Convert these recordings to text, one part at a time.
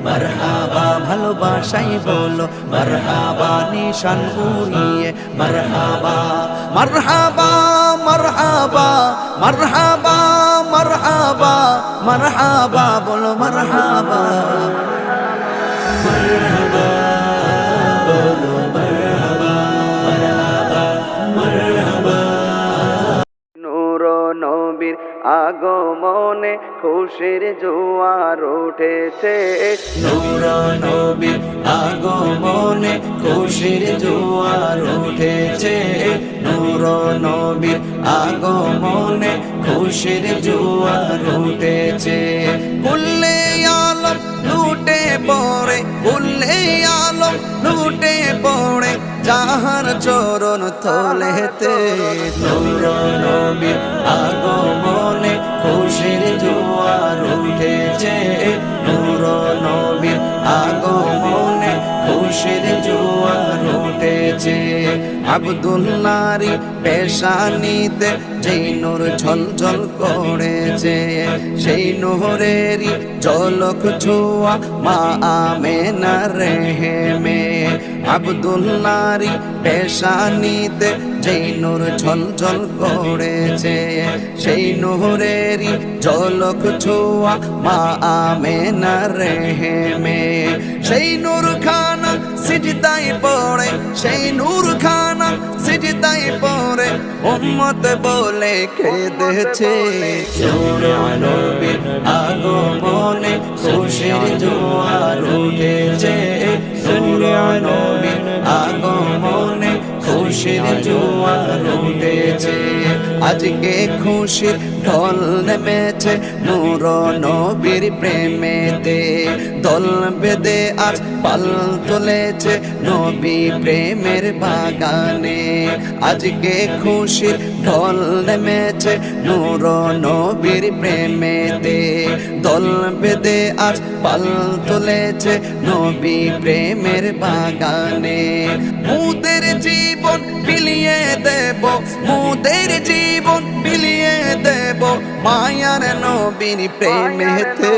মারহাবা ভালোবাসাই বলো মারহাবা নিশান উড়িয়ে মারহাবা মারহাবা মারহাবা মারহাবা মারহাবা মারহাবা বলো মারহাবা মারহাবা বলো মারহাবা মারহাবা মারহাবা নূর নবীর আগমনে খুশির জোয়ার উঠেছে নূর নবীর আগমনে খুশির জোয়ার উঠেছে নূর নবীর আগমনে খুশির জোয়ার উঠেছে কুল্লে আলম লুটে পড়ে কুল্লে আলম লুটে পড়ে যাহার চরণ তলেতে নূর নবীর আগমনে খুশির জোয়ার উঠেছে নূর নবীর আগমনে খুশির জোয়ার উঠেছে আব্দুল্লাহর পেশানিতে যেই নূর ঝলঝল করেছে সেই নূরেরই ঝলক ছোঁয়া মা আমেনার রেহেমে আব্দুল্লাহর পেশানিতে যেই নূর ঝলঝল করেছে সেই নূরেরই ঝলক ছোঁয়া মা আমেনার রেহেমে সেই নূর খানা সিজদায় পড়ে সেই নূর খানা সিজদায় পড়ে উম্মত বলে কেঁদেছে নূর নবীর আগমনে খুশির জোয়ার উঠেছে নূর নবীর আগমনে খুশির জোয়ার উঠেছে আজকে খুশির ঢল নেমেছে নূর নবীর প্রেমেতে দল বেঁধে আজ পাল তুলেছে নবী প্রেমের বাগানে আজকে খুশির ঢল নেমেছে নূর নবীর প্রেমেতে দল বেঁধে আজ পাল তুলেছে নবী প্রেমের বাগানে মুদের জীবন বিলিয়ে দেব মুদের জীবন বিলিয়ে দেব মায়ার নবীর প্রেমেতে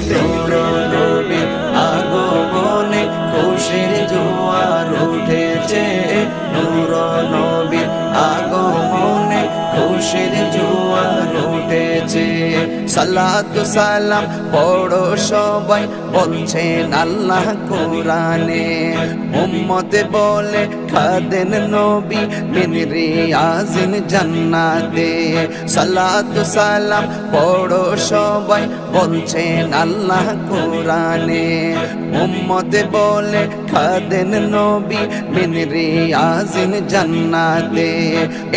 নূর নবীর আগমনে খুশির জোয়ার উঠেছে নূর নবীর আগমনে খুশির জোয়ার উঠেছে সালাত সালাম পড়ো সবাই বলছেন আল্লাহ কোরআনে উম্মত বলে খাদেন নবী মিন রিয়াজিন জান্নাতে সালাত সালাম পড়ো সবাই বলছেন আল্লাহ কোরআনে উম্মত বলে খাদেন নবী মিন রিয়াজিন জান্নাতে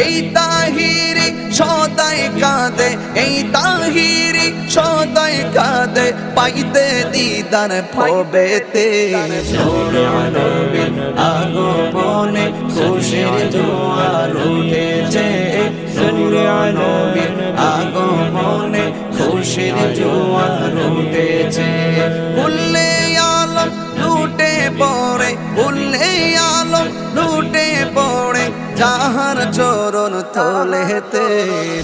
এই তাহিরি সদাই কাঁদে এই তাহিরি সদাই কাঁদে পাইতে দিদার ভবেতে নূর নবীর আগমনে খুশির জোয়ার উঠেছে নূর নবীর আগমনে খুশির জোয়ার উঠেছে কুল্লে আলম লুটে পড়ে কুল্লে আলম লুটে পড়ে যাহার চরণ তলেতে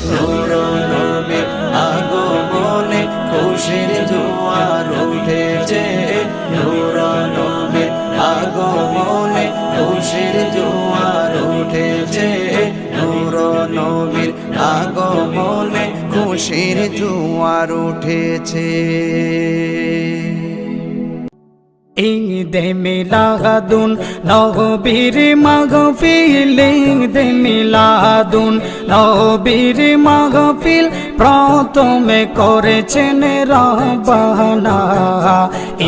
নূর নবীর আগমনে খুশির জোয়ার উঠেছে নূর নবীর আগমনে খুশির জোয়ার উঠেছে নূর নবীর আগমনে খুশির জোয়ার উঠেছে ঈদে মিলাদুন নবীর মাহফিল ঈদে মিলাদুন নবীর মাহফিল প্রথমে করেছেন রব্বানা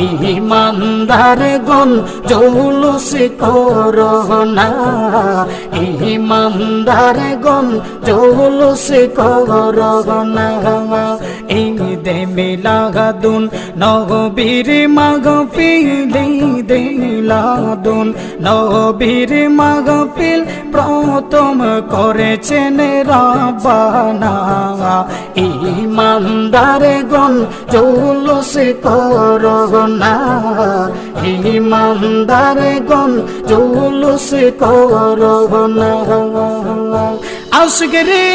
ঈমানদারগণ জুলুস করোনা ঈমানদারগণ জুলুস করোনা ঈদে মিলাদুন নবীর মাহফিল ঈদে মিলাদুন নবীর মাহফিল প্রথম করেছেন রব্বানা ঈমানদারগণ জুলুস করোনা ঈমানদারগণ জুলুস করোনা আশগরে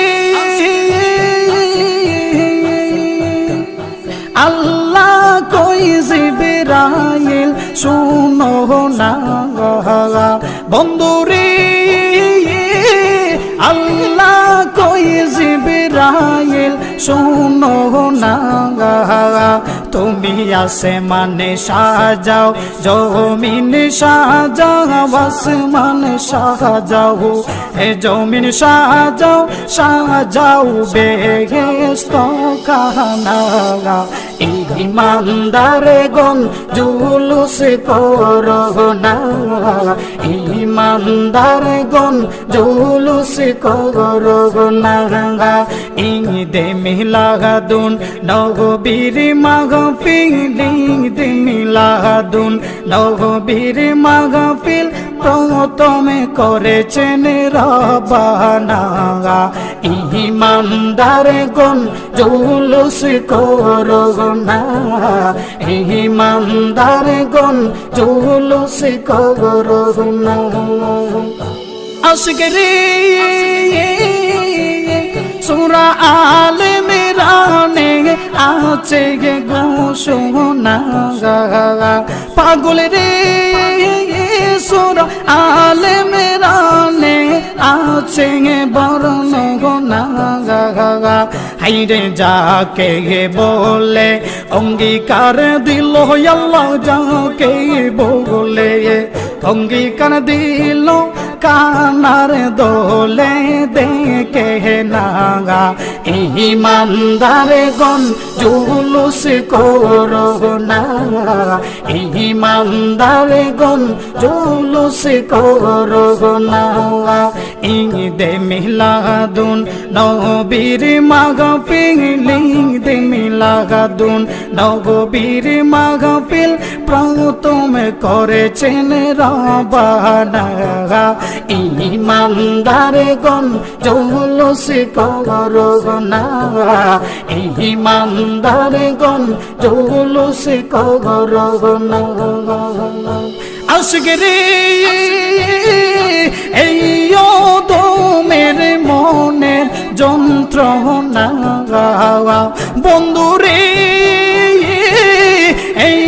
আল্লাহ কই জিবে জিবরাইল শুনো না বন্ধুরে আল্লাহ কই জিবরাইল শুনো না তুমি আসমানে সাজাও জমিন সাজাও আসমান সাজাও হে জমিন সাজাও সাজাও বেহেশত খানা ইমানদারে গন জুলুস করো না ইমানদারে গন জুলুস করো না ঈদে মিলাদুন নবীর মাহফিল ঈদে মিলাদুন নবীর মাহফিল প্রথমে করেছেন রবানা ইমানদারে গন জুলুস করো না ইমানদারে গন জুলুস করো না আশিক রে সূরা আলে ইমরানে আছে ঘোষণা পাগল রে সূরা আলে ইমরানে আছে বর্ণনা হাইরে যাকে বলে অঙ্গীকার দিল আল্লাহ যাকে বলে অঙ্গীকার দিল কানার দোলে দেখে নাগা ইমানদারে গন জুলুস করো না ইমানদারে গন জুলুস করো না ঈদে মিলাদুন নবীর মাহফিল ঈদে মিলাদুন নবীর মাহফিল প্রথমে করেছেন রবানা ইমানদারে গন জুলুস করো না ইমানদারে গন জুলুস করো না আশিক রে এই দমের মনের যন্ত্রণা বন্ধুরে এই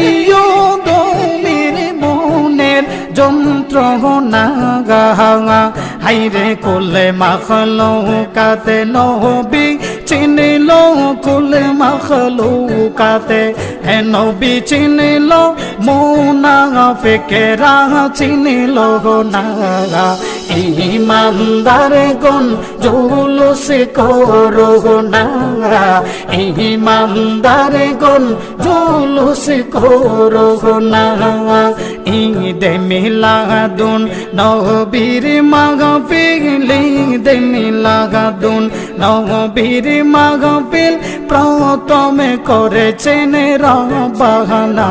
দমের মনের যন্ত্রণা হাইরে কোলে মাখলুকাতে নবী চিনিল কুলে মাখলুকাতে হে নবী চিনিল মুনাফিকেরা চিনিল না ইমানদারে গন জুলুস করো না ইমানদারে গন জুলুস করো না ঈদে মিলাদুন নবীর মাহফিল ঈদে মিলাদুন নবীর মাহফিল প্রথমে করেছেন রবানা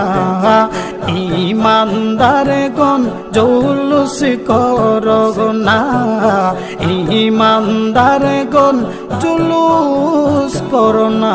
ইমানদারে গন জুলুস করো না ইমানদারে গন জুলুস করো না